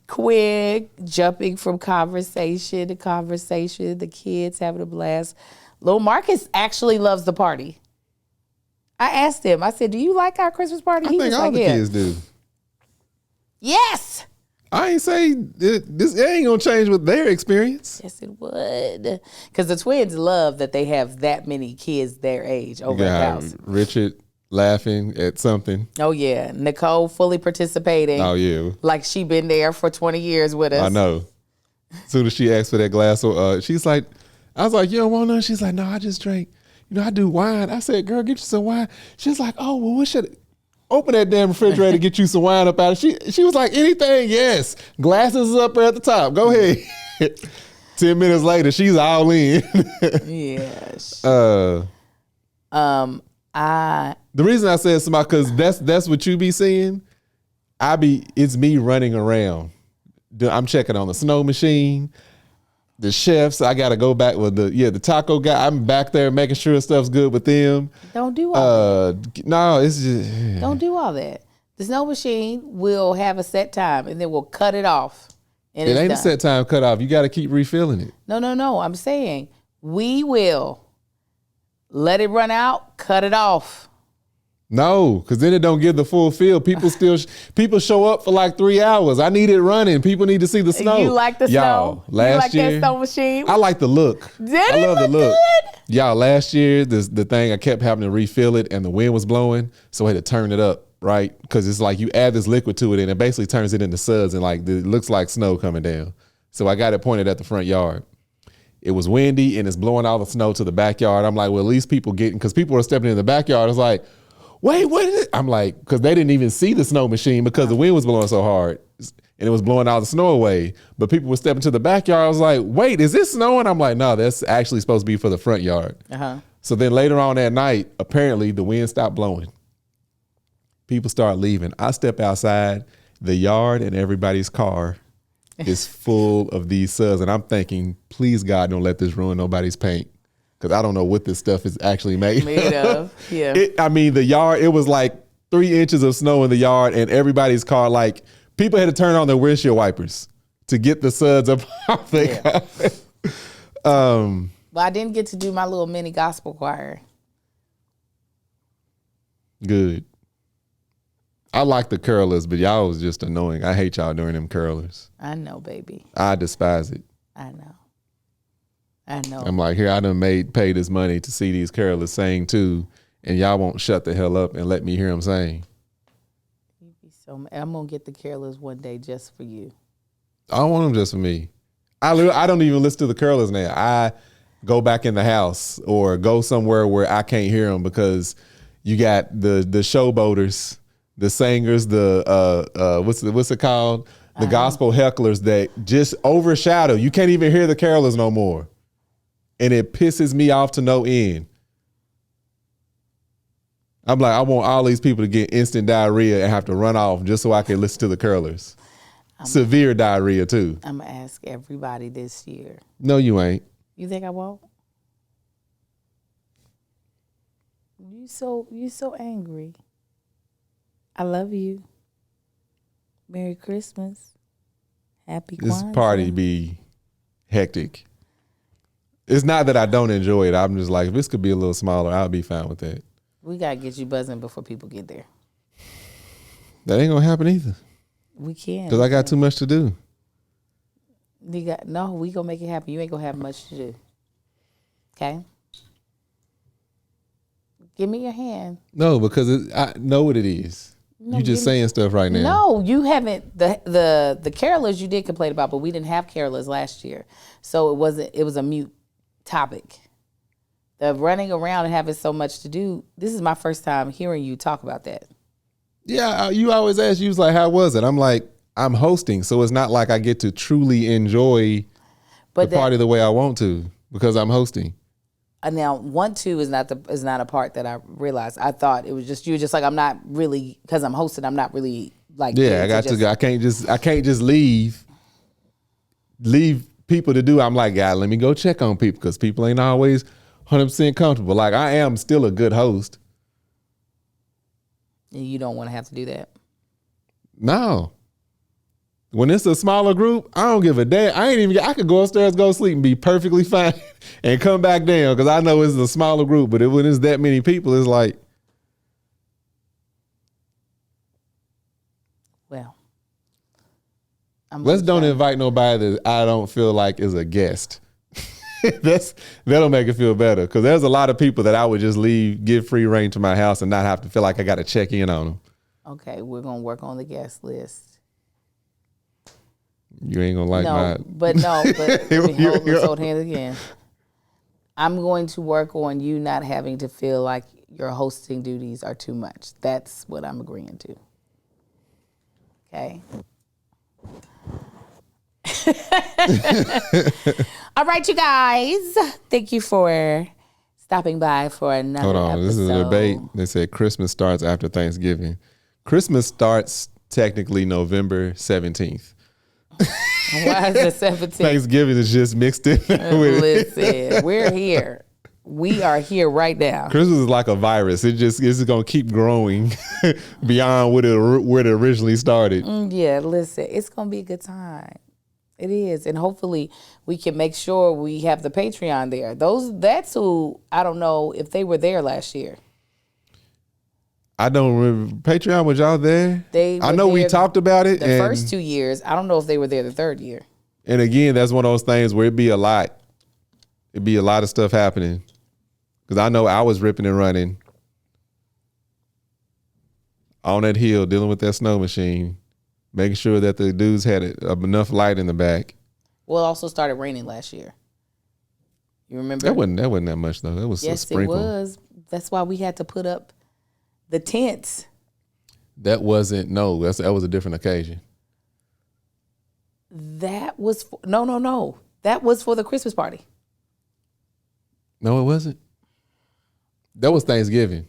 Quick, jumping from conversation to conversation, the kids having a blast. Little Marcus actually loves the party. I asked him, I said, do you like our Christmas party? I think all the kids do. Yes. I ain't say it ain't gonna change with their experience. Yes, it would. Because the twins love that they have that many kids their age over at the house. Richard laughing at something. Oh, yeah. Nicole fully participating. Oh, yeah. Like she been there for 20 years with us. I know. As soon as she asked for that glass, she's like, I was like, you don't want none? She's like, no, I just drank. I do wine. I said, girl, get you some wine. She's like, oh, well, what should open that damn refrigerator, get you some wine up out of it. She was like, anything, yes. Glasses is up there at the top. Go ahead. 10 minutes later, she's all in. Yes. The reason I said somebody, because that's what you be seeing. It's me running around. I'm checking on the snow machine, the chefs. I got to go back with the taco guy. I'm back there making sure stuff's good with them. Don't do all that. No, it's just. Don't do all that. The snow machine will have a set time and then we'll cut it off. And it ain't done. a set time cut off. You got to keep refilling it. No. I'm saying we will let it run out, cut it off. No, because then it don't give the full feel. People show up for like 3 hours. I need it running. People need to see the snow. You like the snow? Last year, that snow machine? I like the look. I love the look. Good? Y'all, last year, the thing, I kept having to refill it and the wind was blowing, so I had to turn it up, right? Because it's like you add this liquid to it and it basically turns it into suds and like it looks like snow coming down. So I got it pointed at the front yard. It was windy and it's blowing all the snow to the backyard. I'm like, well, at least because people were stepping in the backyard. I was like, wait, what is it? I'm like, because they didn't even see the snow machine because the wind was blowing so hard and it was blowing all the snow away. But people were stepping to the backyard. I was like, wait, is this snowing? I'm like, no, that's actually supposed to be for the front yard. Uh-huh. So then later on that night, apparently the wind stopped blowing. People start leaving. I step outside, the yard and everybody's car is full of these suds. And I'm thinking, please God, don't let this ruin nobody's paint. Because I don't know what this stuff is actually made of. Yeah. The yard, it was like 3 inches of snow in the yard and everybody's car, like people had to turn on their windshield wipers to get the suds up off their car. But I didn't get to do my little mini gospel choir. Good. I like the curlers, but y'all was just annoying. I hate y'all doing them curlers. I know, baby. I despise it. I know. I'm like, here, I done paid this money to see these carolers sing too, and y'all won't shut the hell up and let me hear them sing. You'd be so mad. I'm going to get the carolers one day just for you. I don't want them just for me. I don't even listen to the curlers now. I go back in the house or go somewhere where I can't hear them because you got the showboaters, the singers, the what's it called? The gospel hecklers that just overshadow. You can't even hear the carolers no more. And it pisses me off to no end. I'm like, I want all these people to get instant diarrhea and have to run off just so I can listen to the curlers. Severe diarrhea too. I'm going to ask everybody this year. No, you ain't. You think I won't? You so angry. I love you. Merry Christmas. Happy Kwanzaa. This party be hectic. It's not that I don't enjoy it. I'm just like, if this could be a little smaller, I'll be fine with that. We got to get you buzzing before people get there. That ain't going to happen either. We can. Because I got too much to do. We going to make it happen. You ain't going to have much to do. Okay? Give me your hand. No, because I know what it is. No, you just saying stuff right now. No, you haven't. The carolers you did complain about, but we didn't have carolers last year. So it was a mute topic. The running around and having so much to do, this is my first time hearing you talk about that. Yeah, you always ask, you was like, how was it? I'm like, I'm hosting, so it's not like I get to truly enjoy the party the way I want to because I'm hosting. Now, 1-2 is not a part that I realized. I thought it was just you. Just like I'm not really, because I'm hosting. I'm not really like. Yeah, I got to go. I can't just leave people to do. I'm like, God, let me go check on people because people ain't always 100% comfortable. Like, I am still a good host. And you don't want to have to do that. No. When it's a smaller group, I don't give a damn. I could go upstairs, go to sleep, and be perfectly fine and come back down because I know it's a smaller group. But when it's that many people, it's like. Well. Let's don't invite nobody that I don't feel like is a guest. That'll make it feel better because there's a lot of people that I would just give free reign to my house and not have to feel like I got to check in on them. Okay, we're going to work on the guest list. You ain't gonna like my. But let's hold hands again. I'm going to work on you not having to feel like your hosting duties are too much. That's what I'm agreeing to. Okay. All right, you guys. Thank you for stopping by for another Hold on, episode. this is a debate. They said Christmas starts after Thanksgiving. Christmas starts technically November 17th. Why is it 17th? Thanksgiving is just mixed in with it. Listen, we're here. We are here right now. Christmas is like a virus. It's gonna keep growing beyond where it originally started. Yeah, listen, it's gonna be a good time. It is, and hopefully we can make sure we have the Patreon there. That's who I don't know if they were there last year. I don't remember. Patreon, was y'all there? I know we talked about it. The first 2 years. I don't know if they were there the third year. And again, that's one of those things where it'd be a lot of stuff happening. Because I know I was ripping and running on that hill, dealing with that snow machine, making sure that the dudes had enough light in the back. Well, it also started raining last year. You remember? That wasn't that much though. That was a sprinkle. Yes, it was. That's why we had to put up the tents. That wasn't, no, that was a different occasion. That was, no. That was for the Christmas party. No, it wasn't. That was Thanksgiving.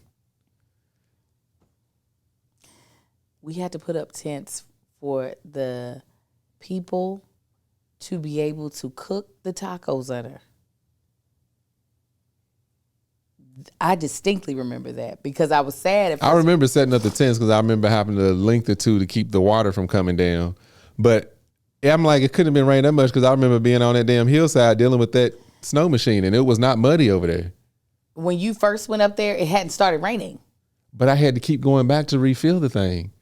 We had to put up tents for the people to be able to cook the tacos under. I distinctly remember that because I was sad. I remember setting up the tents because I remember having to link the two to keep the water from coming down. But I'm like, it couldn't have been raining that much because I remember being on that damn hillside dealing with that snow machine and it was not muddy over there. When you first went up there, it hadn't started raining. But I had to keep going back to refill the thing.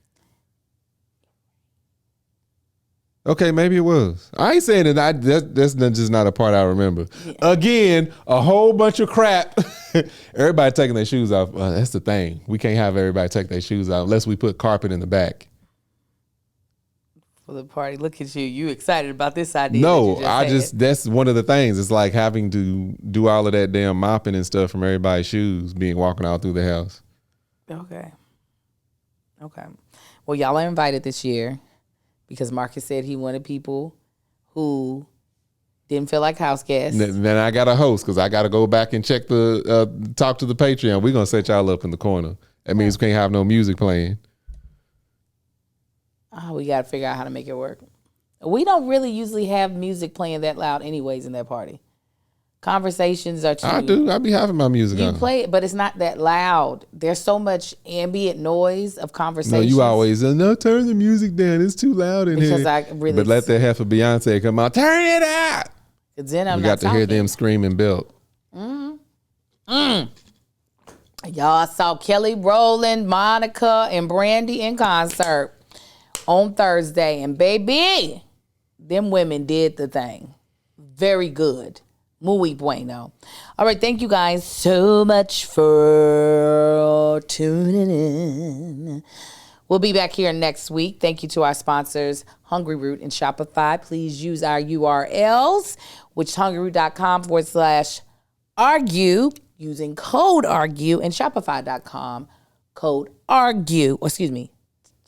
Okay, maybe it was. I ain't saying that. That's just not a part I remember. Yeah. Again, a whole bunch of crap. Everybody taking their shoes off. That's the thing. We can't have everybody take their shoes off unless we put carpet in the back. For the party. Look at you. You excited about this idea? No, that's one of the things. It's like having to do all of that damn mopping and stuff from everybody's shoes being walking all through the house. Okay. Well, y'all are invited this year. Because Marcus said he wanted people who didn't feel like house guests. Then I got a host because I got to go back and check talk to the Patreon. We're going to set y'all up in the corner. That means we can't have no music playing. Oh, we got to figure out how to make it work. We don't really usually have music playing that loud anyways in that party. Conversations are too... I do. I be having my music on. You play it, but it's not that loud. There's so much ambient noise of conversations. No, you always say, no, turn the music down. It's too loud in here. But let that heifer Beyonce come out. Turn it out. Then we got to hear them scream and belt. Y'all saw Kelly Rowland, Monica, and Brandy in concert on Thursday. And baby, them women did the thing. Very good. Muy bueno. All right, thank you guys so much for tuning in. We'll be back here next week. Thank you to our sponsors, Hungry Root and Shopify. Please use our URLs, which is hungryroot.com/argue, using code ARGUE, and Shopify.com, code ARGUE,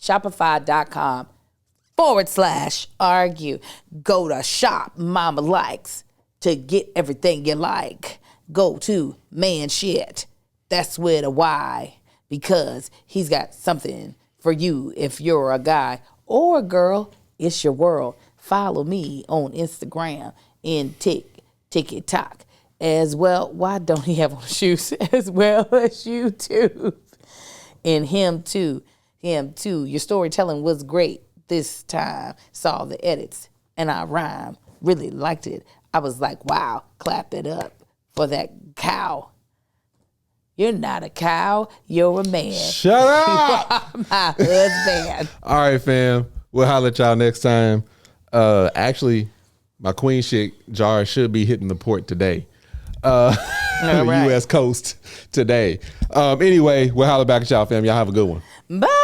Shopify.com/argue. Go to shop, Mama Likes. To get everything you like, go to Man Shit. That's with a Y, because he's got something for you if you're a guy or a girl. It's your world. Follow me on Instagram and TikTok as well. Why don't he have on shoes as well as you too? And him too. Your storytelling was great this time. Saw the edits and I rhyme. Really liked it. I was like, wow, clap it up for that cow. You're not a cow. You're a man. Shut up. You are my husband. All right, fam. We'll holler at y'all next time. Actually, my queen chick jar should be hitting the port today. All right. U.S. coast today. Anyway, we'll holler back at y'all, fam. Y'all have a good one. Bye.